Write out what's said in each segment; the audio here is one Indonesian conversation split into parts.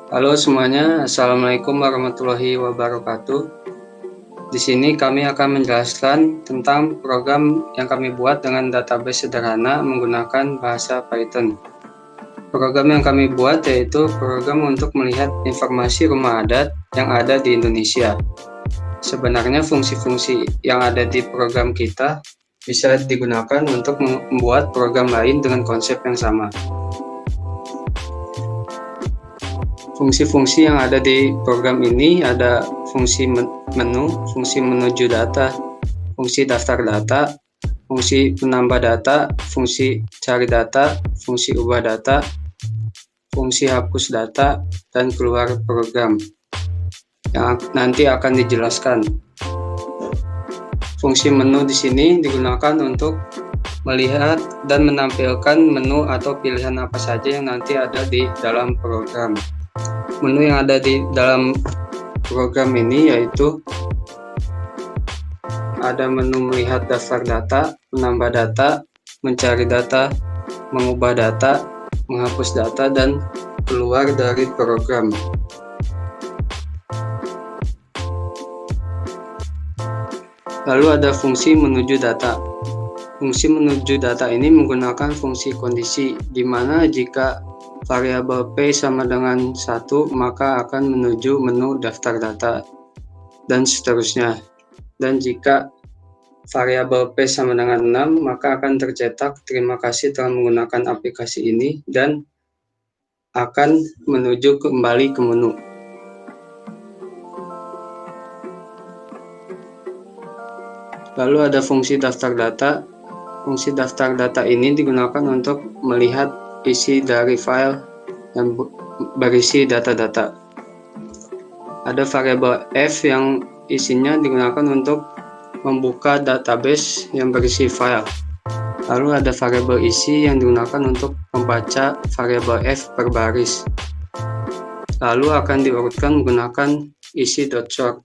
Halo semuanya, Assalamualaikum warahmatullahi wabarakatuh. Di sini kami akan menjelaskan tentang program yang kami buat dengan database sederhana menggunakan bahasa Python. Program yang kami buat yaitu program untuk melihat informasi rumah adat yang ada di Indonesia. Sebenarnya fungsi-fungsi yang ada di program kita bisa digunakan untuk membuat program lain dengan konsep yang sama. Fungsi-fungsi yang ada di program ini ada fungsi menu, fungsi menuju data, fungsi daftar data, fungsi menambah data, fungsi cari data, fungsi ubah data, fungsi hapus data, dan keluar program yang nanti akan dijelaskan. Fungsi menu di sini digunakan untuk melihat dan menampilkan menu atau pilihan apa saja yang nanti ada di dalam program. Menu yang ada di dalam program ini yaitu ada menu melihat daftar data, menambah data, mencari data, mengubah data, menghapus data, dan keluar dari program. Lalu ada fungsi menuju data. Fungsi menuju data ini menggunakan fungsi kondisi, di mana jika variabel P sama dengan 1, maka akan menuju menu daftar data, dan seterusnya. Dan jika variabel P sama dengan 6, maka akan tercetak terima kasih telah menggunakan aplikasi ini, dan akan menuju kembali ke menu. Lalu ada fungsi daftar data. Fungsi daftar data ini digunakan untuk melihat isi dari file yang berisi data-data. Ada variabel F yang isinya digunakan untuk membuka database yang berisi file. Lalu ada variabel isi yang digunakan untuk membaca variabel F per baris. Lalu akan diurutkan menggunakan isi.sort.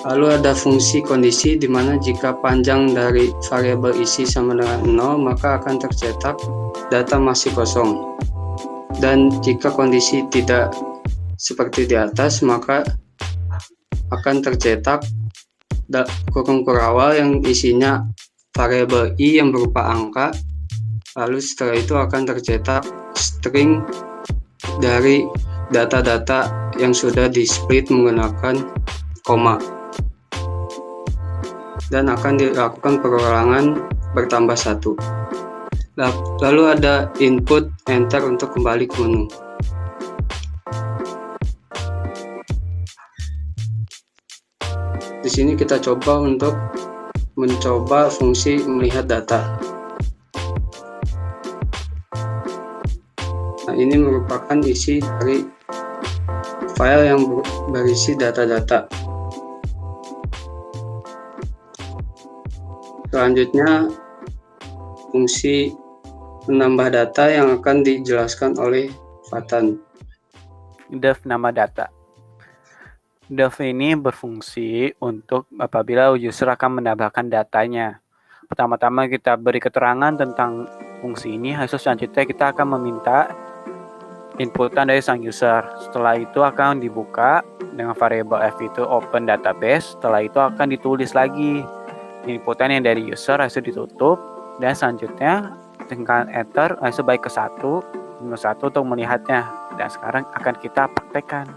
Lalu ada fungsi kondisi, di mana jika panjang dari variabel isi sama dengan 0, maka akan tercetak data masih kosong. Dan jika kondisi tidak seperti di atas, maka akan tercetak kurung kurawal yang isinya variabel i yang berupa angka. Lalu setelah itu akan tercetak string dari data-data yang sudah di split menggunakan koma. Dan akan dilakukan perulangan bertambah 1. Lalu ada input enter untuk kembali ke menu. Di sini kita coba untuk mencoba fungsi melihat data. Nah, ini merupakan isi dari file yang berisi data-data. Selanjutnya fungsi menambah data yang akan dijelaskan oleh Fatan. Def nama data. Def ini berfungsi untuk apabila user akan menambahkan datanya. Pertama-tama kita beri keterangan tentang fungsi ini, hasil selanjutnya kita akan meminta inputan dari sang user. Setelah itu akan dibuka dengan variabel F itu open database. Setelah itu akan ditulis lagi inputan yang dari user, hasil ditutup, dan selanjutnya dengan enter hasil baik ke 1 untuk melihatnya. Dan sekarang akan kita praktekkan.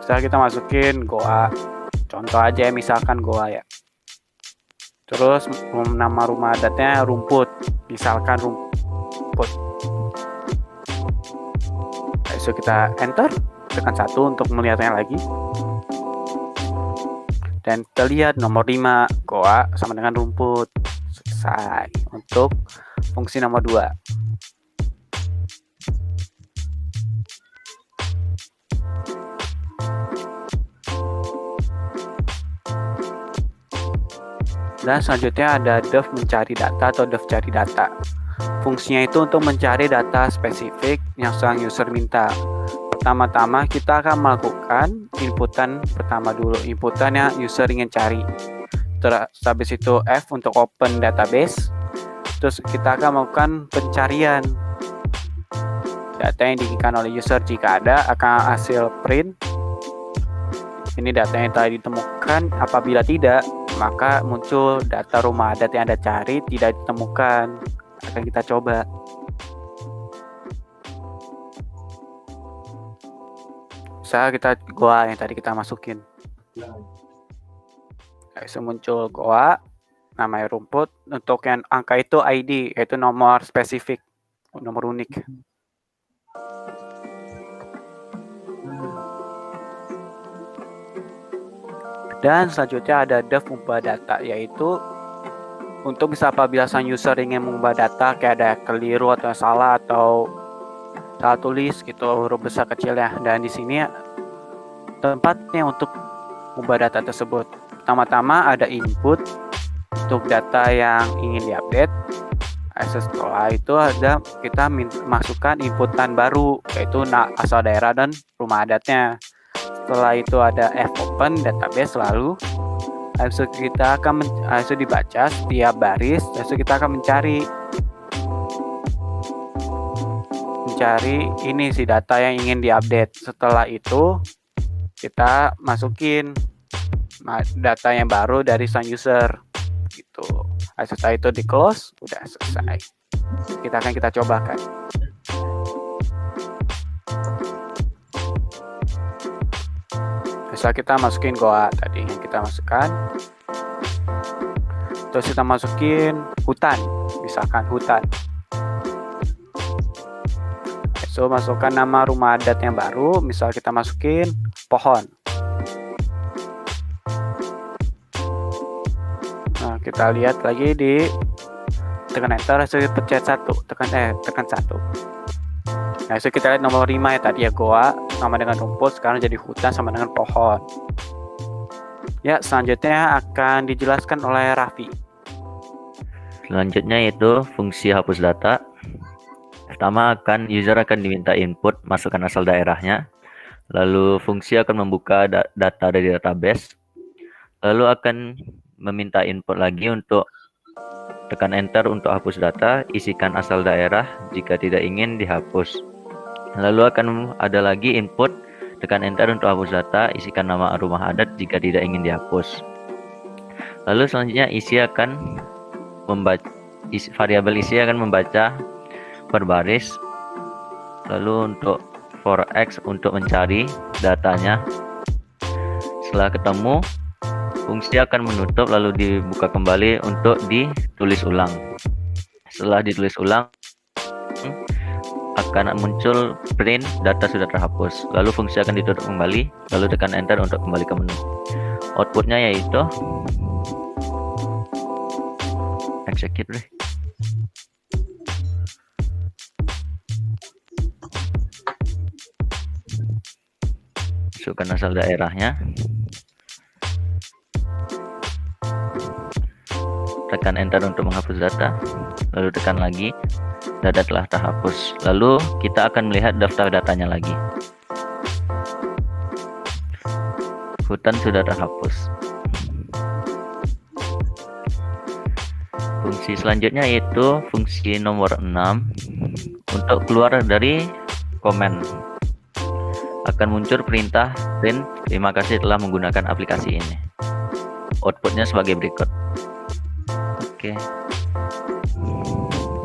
Setelah kita masukin Goa, contoh aja ya, misalkan Goa ya. Terus nama rumah adatnya rumput, misalkan rumput. Lalu kita enter, tekan 1 untuk melihatnya lagi. Dan kita lihat nomor 5, Goa sama dengan rumput. Selesai untuk fungsi nomor 2. Dan selanjutnya ada def mencari data atau def cari data. Fungsinya itu untuk mencari data spesifik yang sang user minta. Pertama-tama kita akan melakukan inputan pertama dulu, inputan yang user ingin cari. Terus habis itu F untuk open database. Terus kita akan melakukan pencarian data yang diinginkan oleh user. Jika ada, akan hasil print. Ini data yang telah ditemukan. Apabila tidak, maka muncul data rumah adat yang Anda cari tidak ditemukan. Akan kita coba. Misalnya kita Goa yang tadi kita masukin. Bisa muncul Goa, namanya rumput. Untuk yang angka itu ID, yaitu nomor spesifik, nomor unik. Dan selanjutnya ada def ubah data, yaitu untuk bisa apabila sang user ingin mengubah data kayak ada keliru atau salah atau salah tulis gitu, huruf besar kecilnya. Dan di sini tempatnya untuk mengubah data tersebut. Pertama-tama ada input untuk data yang ingin diupdate. Setelah itu ada kita masukkan inputan baru, yaitu asal daerah dan rumah adatnya. Setelah itu ada F open database, lalu kita akan dibaca setiap baris. Lalu kita akan mencari ini si data yang ingin diupdate. Setelah itu kita masukin data yang baru dari sang user gitu. Setelah itu di close, udah selesai. Kita cobakan. Misal kita masukin Goa tadi yang kita masukkan, terus kita masukin hutan, misalkan hutan. So masukkan nama rumah adat yang baru, misal kita masukin pohon. Nah, kita lihat lagi di tekan enter, hasil pencet 1, tekan 1. Nah, so kita lihat nomor 5 ya tadi ya, Goa sama dengan rumput, sekarang jadi hutan sama dengan pohon. Ya, selanjutnya akan dijelaskan oleh Raffi. Selanjutnya yaitu fungsi hapus data. Pertama user akan diminta input, masukkan asal daerahnya. Lalu fungsi akan membuka data dari database. Lalu akan meminta input lagi untuk tekan enter untuk hapus data, isikan asal daerah jika tidak ingin dihapus. Lalu akan ada lagi input, tekan enter untuk hapus data, isikan nama rumah adat jika tidak ingin dihapus. Lalu selanjutnya variabel isi akan membaca per baris. Lalu untuk for x untuk mencari datanya. Setelah ketemu, fungsi akan menutup lalu dibuka kembali untuk ditulis ulang. Setelah ditulis ulang, akan muncul print data sudah terhapus. Lalu fungsi akan ditutup kembali, lalu tekan enter untuk kembali ke menu. Outputnya yaitu execute deh. Masukkan asal daerahnya, tekan enter untuk menghapus data, lalu tekan lagi, data telah terhapus. Lalu kita akan melihat daftar datanya lagi. Hutan sudah terhapus. Fungsi selanjutnya yaitu fungsi nomor 6 untuk keluar dari komen. Akan muncul perintah print, terima kasih telah menggunakan aplikasi ini. Outputnya sebagai berikut. Oke.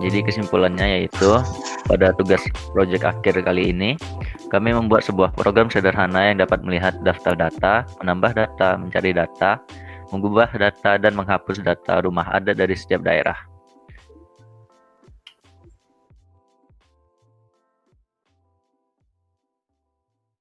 Jadi kesimpulannya yaitu pada tugas proyek akhir kali ini kami membuat sebuah program sederhana yang dapat melihat daftar data, menambah data, mencari data, mengubah data dan menghapus data rumah adat dari setiap daerah.